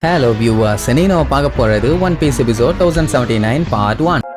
Hello viewers, இன்னைக்கு நம்ம பார்க்க போறது One Piece episode 1079 part 1.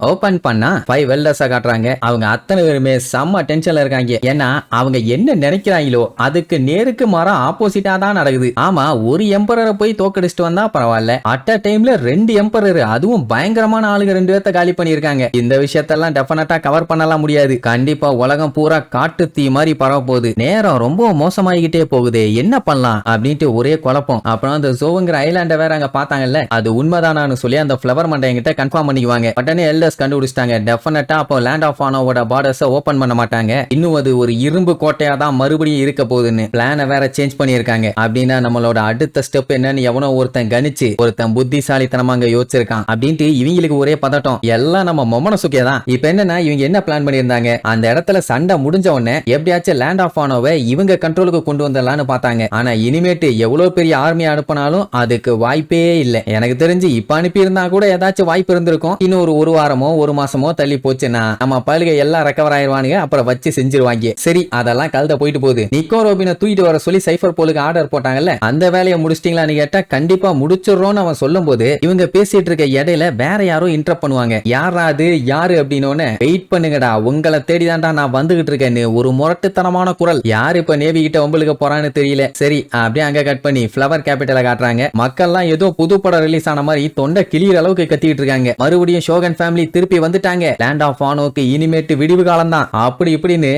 Open பண்ணா 5 வெல்டர்ஸா காட்டுறாங்க. அவங்க அத்தனை பேருமே செம்ம டென்ஷன்ல இருக்காங்க. ஏன்னா அவங்க என்ன நினைக்கிறாங்களோ அதுக்கு நேருக்கு மாறா ஆப்போசிட்டா தான் நடக்குது. ஆமா, ஒரு எம்பரரை போய் தோக்கடிச்சிட்டு வந்தா பரவாயில்ல, அட் அ டைம்ல 2 எம்பரர், அதுவும் பயங்கரமான ஆளுங்க 2 பேர்த்த காலி பண்ணிருக்காங்க. இந்த விஷயத்தெல்லாம் டெஃபினட்டா கவர் பண்ணலாம் முடியாது. கண்டிப்பா உலகம் பூரா காட்டு தீ மாதிரி பரவ போகுது. நேரம் ரொம்ப மோசமாகிக்கிட்டே போகுது, என்ன பண்ணலாம் அப்படின்ட்டு ஒரே குழப்பம். அப்புறம் அந்த ஜோவுங்கிற ஐலாண்ட வேற அங்க பாத்தாங்கல்ல, அது உண்மைதானான்னு சொல்லி அந்த ஃபிளவர் மண்டை கிட்ட கன்ஃபார்ம் பண்ணிக்குவாங்க. உடனே கண்டுபிடிச்சிட்டாங்க. டெஃபினட்டா அப்போ லேண்ட் ஆஃப் ஆனோட பார்டர்ஸ் ஓபன் பண்ண மாட்டாங்க. இன்னும் அது ஒரு இரும்பு கோட்டையா தான் மறுபடியும் இருக்க போகுதுன்னு பிளான வேற சேஞ்ச் பண்ணிருக்காங்க. அப்படின்னா நம்மளோட அடுத்த ஸ்டெப் என்னன்னு எவனோ ஒருத்தன் கணிச்சு ஒருத்தன் புத்திசாலித்தனமா அங்க யோசிச்சிருக்கான் அப்படின்ட்டு இவங்களுக்கு ஒரே பதட்டம். எல்லாம் நம்ம மொமனசுக்கே தான். இப்ப என்னன்னா இவங்க என்ன பிளான் பண்ணிருந்தாங்க, அந்த இடத்துல சண்டை முடிஞ்ச உடனே எப்படியாச்சும் லேண்ட் ஆஃப் ஆனோவை இவங்க கண்ட்ரோலுக்கு கொண்டு வந்துடலாம்னு பார்த்தாங்க. ஆனா இனிமேட்டு எவ்வளவு பெரிய ஆர்மி அனுப்பினாலும் அதுக்கு வாய்ப்பே இல்லை. எனக்கு தெரிஞ்சு இப்ப அனுப்பி இருந்தா கூட ஏதாச்சும் வாய்ப்பு இருந்திருக்கும். இன்னும் ஒரு வாரமோ ஒரு மாசமோ தள்ளி போச்சுன்னா நம்ம பழுகை எல்லாம் ரெக்கவர் ஆயிருவானுங்க, அப்புறம் வச்சு செஞ்சிருவாங்க. சரி, அதெல்லாம் கழுத போயிட்டு போகுது. நிக்கோ ரோபினை தூக்கிட்டு வர சொல்லி சைஃபர் போலுக்கு ஆர்டர் போட்டாங்கல்ல, அந்த வேலையை முடிச்சிட்டீங்களான்னு கேட்டா கண்டிப்பா முடிச்சிடறோம்னு அவன் சொல்லும் போது இவங்க பேசிட்டு இருக்க இடையில வேற யாரோ இன்டரப்ட் பண்ணுவாங்க. யாராது யாரு அப்படின்னு வெயிட் பண்ணுங்கடா, உங்களை தேடிதான்டா நான் வந்துகிட்டு இருக்கேன்னு ஒரு முரட்டுத்தனமான குரல். யாரு இப்ப நேவி கிட்ட உங்களுக்கு போறான்னு தெரியல. சரி, அப்படியே அங்க கட் பண்ணி ஃபிளவர் கேபிட்டல காட்டுறாங்க. மக்கள்லாம் ஏதோ புது படம் ரிலீஸ் ஆன மாதிரி தொண்டை கிளியர் அளவுக்கு கத்திட்டு இருக்காங்க. மறுபடியும் ஷோகன் ஃபேமிலி திருப்பி வந்துட்டாங்க. லேண்ட் ஆஃப் ஆனோக்கு இனிமேட்டு விடிவு காலம் தான் அப்படி இப்படின்னு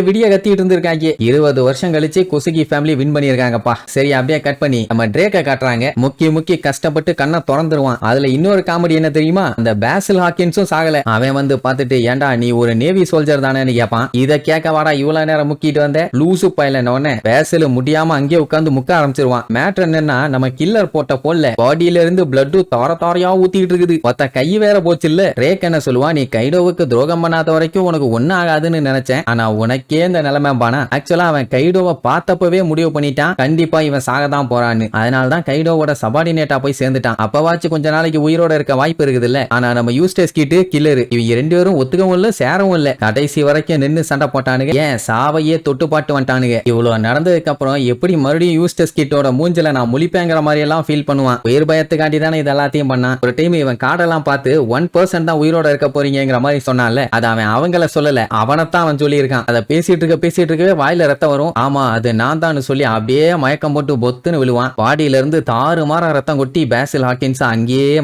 விடிய கத்திட்டு இருந்திருக்காங்க. 20 வருஷம் கழிச்சு கொசுகி ஃபேமிலி வின் பண்ணிருக்காங்கப்பா. சரி, அப்படியே கட் பண்ணி நம்ம ட்ரேக்க காட்டுறாங்க. முக்கி கஷ்டப்பட்டு கண்ணை திறந்துருவான். அதுல இன்னொரு காமெடி என்ன தெரியுமா, அந்த பேசில் ஹாக்கின்ஸும் சாகல. அவன் வந்து பார்த்துட்டு ஏண்டா நீ ஒரு நேவி சோல்ஜர் தானேன்னு கேட்பான். இத கேட்க வாடா இவ்வளவு நேரம் முக்கிட்டு வந்த லூசு பையலன்னு பேசில் முடியாம அங்கே உட்கார்ந்து முக்க ஆரம்பிச்சிருவான். மேட்டர் என்னன்னா நம்ம கில்லர் போட்ட போல பாடியில இருந்து பிளட் தாரையா ஊத்திட்டு இருக்குது. மொத்த கை வேற போச்சு இல்ல. ரேக் என்ன சொல்லுவா, நீ கைடோவுக்கு துரோகம் பண்ணாத வரைக்கும் உனக்கு ஒன்னும் ஆகாதுன்னு நினைச்சேன், ஆனா உனக்கே இந்த நிலைமை பானா. ஆக்சுவலா அவன் கைடோவை பார்த்தப்பவே முடிவு பண்ணிட்டான் கண்டிப்பா இவன் சாகதான் போறான்னு. அதனாலதான் கைடோவோட சபார்டினேட்டா போய் சேர்ந்துட்டான். அப்பவாச்சு கொஞ்ச நாளைக்கு உயிரோட இருக்க வாய்ப்பு இருக்குது இல்ல. ஆனா நம்ம யூஸ்டஸ் கிட்டு கில்லரு இவங்க 2 பேரும் ஒத்துக்கவும் இல்ல சேரவும் இல்ல. கடைசி வரைக்கும் நின்னு சண்டை போட்டானுங்க. ஏன் சாவையே தொட்டு பாட்டு வந்துட்டானுங்க. இவ்வளவு நடந்ததுக்கு அப்புறம் எப்படி மறுபடியும் யூஸ்டஸ் கிட்டோட மூஞ்சில நான் முழிப்பேங்கிற மாதிரி எல்லாம் ஃபீல் பண்ணுவான். உயிர் பயத்துக்காண்டி தானே இது எல்லாத்தையும் பண்ணான். ஒரு டைம் இவன் கார்டெல்லாம் பார்த்து 1% தான் உயிரோட இருக்க போறீங்கிற மாதிரி சொன்னால, அது அவன் அவங்கள சொல்லல, அவனத்தான் அவன் சொல்லி இருக்கான். அதை பேசிட்டு இருக்கவே வாயில ரத்தம் வரும். ஆமா, அது நான் தான் சொல்லி அப்படியே மயக்கம் போட்டு பொத்துன்னு விழுவான். பாடியில இருந்து தாறுமாறா ரத்தம் கொட்டி பேசில் ஹாக்கின்ஸ் அங்கேயே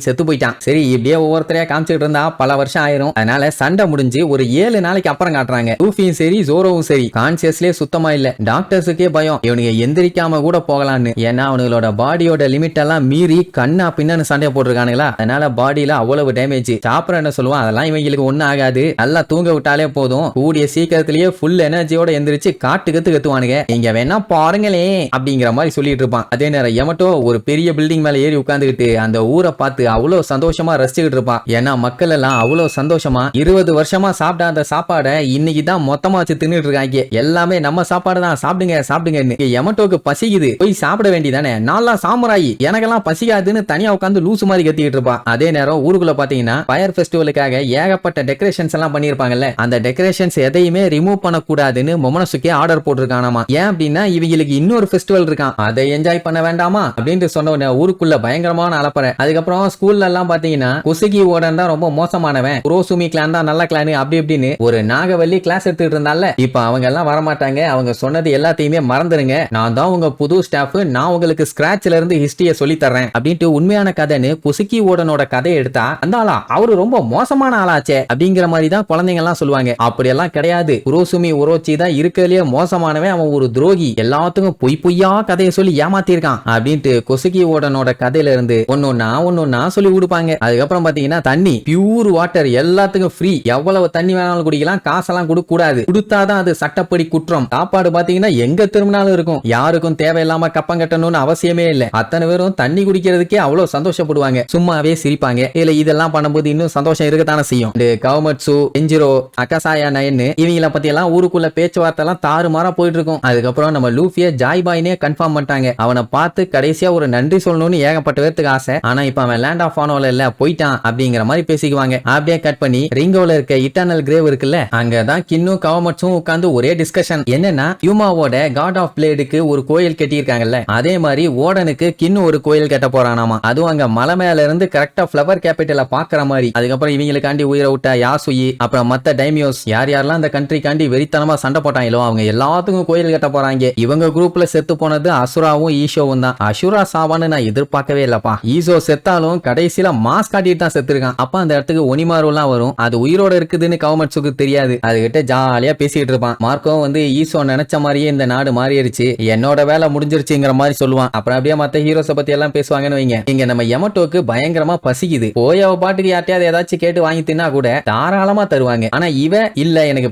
செத்து போயிட்டான். சரி, இப்படியே ஒவ்வொருத்தரையா காமிச்சிட்டு இருந்தா பல வருஷம் ஆயிரும். அதனால சண்டை முடிஞ்சு ஒரு 7 நாளைக்கு அப்புறம் காட்டுறாங்க. லூஃபியும் சரி ஜோரோவும் சரி கான்சியஸ்லயே சுத்தமா இல்ல. டாக்டர்ஸுக்கே பயம் இவனுங்க எந்திரிக்காம கூட போகலான்னு. ஏன்னா அவங்களோட பாடியோட லிமிட் எல்லாம் மீறி கண்ணா பின்னு சண்டை போட்டிருக்கானுங்களா. அதனால பாடியில அவ்வளவு டேமேஜ். சாப்பிட என்ன சொல்லுவான், அதெல்லாம் இவங்களுக்கு ஒன்னும் ஆகாது, நல்லா தூங்க விட்டாலே போதும், கூடிய சீக்கிரத்திலேயே ஃபுல் எனர்ஜியோட எந்திரிச்சு கத்துவானுங்க, நீங்க வேணா பாருங்களே அப்படிங்கிற மாதிரி சொல்லிட்டு இருப்பான். அதே நேரம் எமட்டோ ஒரு பெரிய பில்டிங் மேல ஏறி உட்கார்ந்துகிட்டு அந்த ஊரை பார்த்து அவ்வளவு சந்தோஷமா ரசிச்சுக்கிட்டு இருப்பான். ஏன்னா மக்கள் எல்லாம் அவ்வளவு சந்தோஷமா 20 வருஷமா சாப்பிட்ட அந்த சாப்பாடை இன்னைக்கு தான் மொத்தமா வச்சு தின்னுட்டு இருக்காங்க. எல்லாமே நம்ம சாப்பாடு தான், சாப்பிடுங்க. எமட்டோக்கு பசிக்குது, போய் சாப்பிட வேண்டியதானே, நாளா சாமுராயி எனக்கெல்லாம் பசிக்காதுன்னு தனியா உட்கார்ந்து லூசு மாதிரி கத்திக்கிட்டு இருப்பான். அதே நேரம் ஊருக்குள்ள பாத்தீங்கன்னா ஃபயர் ஃபெஸ்டிவலுக்காக ஏகப்பட்ட டெக்கரேஷன்ஸ் எல்லாம் பண்ணிருப்பாங்கல்ல, அந்த டெக்கரேஷன்ஸ் எதையுமே ரிமூவ் பண்ண கூடாதுன்னு மொமனசுக்கே ஆர்டர் போட்டிருக்கானாமா. ஏன் அப்படின்னா இவங்களுக்கு இன்னொரு ஃபெஸ்டிவல் இருக்கான், அதை என்ஜாய் பண்ண வேண்டாமா அப்படின்னு சொன்ன உடனே ஊருக்குள்ள பயங்கரமான அலப்பறை. அதுக்கப்புறம் ஸ்கூல்ல எல்லாம் பாத்தீங்கன்னா கொசுகி ஓடன் தான் ரொம்ப மோசமானவன், குரோசுமி கிளான் தான் நல்ல கிளான் அப்படி இப்படின்னு ஒரு நாகவல்லி கிளாஸ் எடுத்துட்டு இருந்தால, இப்ப அவங்க எல்லாம் வரமாட்டாங்க, அவங்க சொன்னது எல்லாத்தையுமே மறந்துருங்க, நான் தான் உங்க புது ஸ்டாஃப், நான் உங்களுக்கு ஸ்கிராச்ல இருந்து ஹிஸ்டரிய சொல்லி தர்றேன் அப்படின்ட்டு உண்மையான கதைன்னு கொசுகி ஓடனோட கதையை எடுத்தா அந்த ஆளா அவரு ரொம்ப மோசமான ஆளாச்சே அப்படிங்கிற மாதிரி தான் குழந்தைங்க எல்லாம் சொல்லுவாங்க. அப்படியெல்லாம் கிடையாது, குரோசுமி உரோச்சி தான் இருக்கிறதுலயே மோசமானவன், அவன் ஒரு துரோகி, எல்லாத்துக்கும் பொய்யா கதையை சொல்லி ஏமாத்திருக்கான் அப்படின்ட்டு கொசுகி ஓடனோட கதையில இருந்து ஒன்னொன்னா சொல்லி கொடுப்பாங்க. அதுக்கப்புறம் பாத்தீங்கன்னா தண்ணி, பியூர் வாட்டர் எல்லாத்துக்கும் ஃப்ரீ, எவ்வளவு தண்ணி வேணாலும் குடிக்கலாம், காசெல்லாம் கொடுக்க கூடாது, கொடுத்தாதான் அது சட்டப்படி குற்றம். சாப்பாடு பாத்தீங்கன்னா எங்க திரும்பினாலும் இருக்கும், யாருக்கும் தேவையில்லாம கப்பம் கட்டணும்னு அவசியமே இல்லை. அத்தனை பேரும் தண்ணி குடிக்கிறதுக்கே அவ்வளவு சந்தோஷப்படுவாங்க, சும்மாவே சிரிப்பாங்க. இல்ல இதெல்லாம் பண்ணும்போது பார்க்கும்போது இன்னும் சந்தோஷம் இருக்கத்தானே செய்யும். இந்த கவமட்சு, எஞ்சிரோ, அகாசாயா நயன் இவங்கள பத்தி எல்லாம் ஊருக்குள்ள பேச்சுவார்த்தை எல்லாம் தாறுமாறா போயிட்டு இருக்கும். அதுக்கப்புறம் நம்ம லூஃபிய ஜாய் பாய்னே கன்ஃபார்ம் பண்ணிட்டாங்க. அவனை பார்த்து கடைசியா ஒரு நன்றி சொல்லணும்னு ஏகப்பட்ட பேருக்கு ஆசை. ஆனா இப்ப அவன் லேண்ட் ஆஃப் ஆனோல இல்ல போயிட்டான் அப்படிங்கிற மாதிரி பேசிக்குவாங்க. அப்படியே கட் பண்ணி ரிங்கோல இருக்க இட்டர்னல் கிரேவ் இருக்குல்ல, அங்கதான் கின்னு கவமட்சும் உட்கார்ந்து ஒரே டிஸ்கஷன். என்னன்னா யூமாவோட காட் ஆஃப் பிளேடுக்கு ஒரு கோயில் கட்டியிருக்காங்கல்ல, அதே மாதிரி ஓடனுக்கு கின்னு ஒரு கோயில் கட்ட போறானாமா. அதுவும் அங்க மலை மேல இருந்து கரெக்டா ஃபிளவர் கேபிட்டல பாக்குற மாதிரி. அதுக்கப்புறம் இவங்களுக்காண்டி உயிரை விட்ட யாசுயி அப்புறம் மத்த டைமியோஸ் யாரெல்லாம் அந்த கண்ட்ரிக்காண்டி வெறித்தனமா சண்டை போட்டாங்களோ அவங்க எல்லாத்துக்கும் கோயில் கட்ட போறாங்க. இவங்க குரூப்ல செத்து போனது அசுராவும் ஈஷோவும் தான். அசுரா சாவான்னு நான் எதிர்பார்க்கவே இல்லப்பா. ஈசோ செத்தாலும் கடைசியில மாஸ்க் காட்டிட்டு தான் செத்துருக்கான். அப்ப அந்த இடத்துக்கு ஒனிமாரு எல்லாம் வரும். அது உயிரோட இருக்குதுன்னு கவமட்சுக்கு தெரியாது. அதுகிட்ட ஜாலியா பேசிட்டு இருப்பான். மார்க்கோ வந்து ஈசோ நினைச்ச மாதிரியே இந்த நாடு மாறிடுச்சு, என்னோட வேலை முடிஞ்சிருச்சுங்கிற மாதிரி சொல்லுவான். அப்புறம் அப்படியே மத்த ஹீரோஸை பத்தி எல்லாம் பேசுவாங்கன்னு வைங்க. இங்க நம்ம யமட்டோக்கு பயங்கரமா பசிக்குது. போய் அவ பாட்டுக்கு யார்ட்டையாவது ஏதாச்சும் கேட்டு வாங்கி தின்னா கூட தாராளமா தருவாங்க. ஆனா இவ இல்ல எனக்கு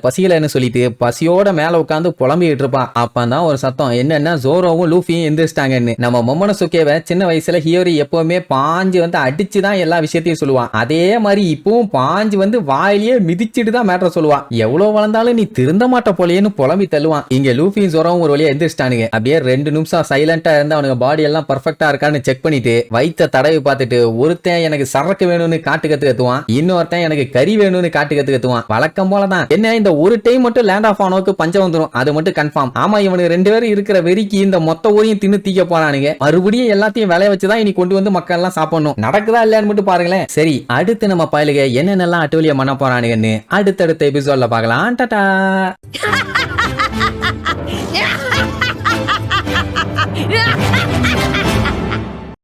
பசிக்கலன்னு சொல்லிட்டு பசியோட மேல உட்காந்து புலம்பிட்டு இருப்பான். அப்பதான் ஒரு சத்தம், என்னன்னா ஜோரோவும் லூஃபியும் எந்திரிச்சிட்டாங்கன்னு. நம்ம மொமனசுகேவை சின்ன வயசுல ஹியோரி எப்பவுமே பாஞ்சு வந்து அடிச்சுதான் எல்லா விஷயத்தையும் சொல்லுவான். அதே மாதிரி இப்பவும் பாஞ்சு வந்து வாயிலேயே மிதிச்சிட்டு தான் மேட்டர் சொல்லுவான். எவ்வளவு வளர்ந்தாலும் நீ திருந்த மாட்ட போலேன்னு புலம்பி தள்ளுவான். இங்க லூஃபியும் ஜோரோவும் ஒரு வழியா எந்திரிச்சிட்டானுங்க. அப்படியே 2 நிமிஷம் சைலண்டா இருந்து அவனுக்கு பாடி எல்லாம் பர்ஃபெக்டா இருக்கான்னு செக் பண்ணிட்டு வைத்த தடவி பார்த்துட்டு ஒருத்தன் எனக்கு சரக்கு வேணும்னு காட்டு கத்துவான், இன்னொருத்தன் எனக்கு கறி வேணும்னு காட்டு கத்துவான். வழக்கம் போலதான். என்ன இந்த ஒரு டைம் மட்டும் லேண்ட் ஆஃப் ஆனோக்கு பஞ்சம் வந்துடும், அது மட்டும் கன்ஃபார்ம். ஆமா இவனுக்கு 2 பேரும் இருக்கிற வெறிக்கு இந்த மொத்த ஊரையும் தின்னு தீக்க போறானுங்க. மறுபடியும் எல்லாத்தையும் விளைய வச்சுதான் இனி கொண்டு வந்து மக்கள் எல்லாம் சாப்பிடணும். நடக்குதா இல்லையான்னு மட்டும் பாருங்களேன். சரி, அடுத்து நம்ம பயலுக என்னென்னலாம் அட்டூழியம் பண்ண போறானுங்கன்னு அடுத்தடுத்த எபிசோட்ல பார்க்கலாம். டாடா. Yeah!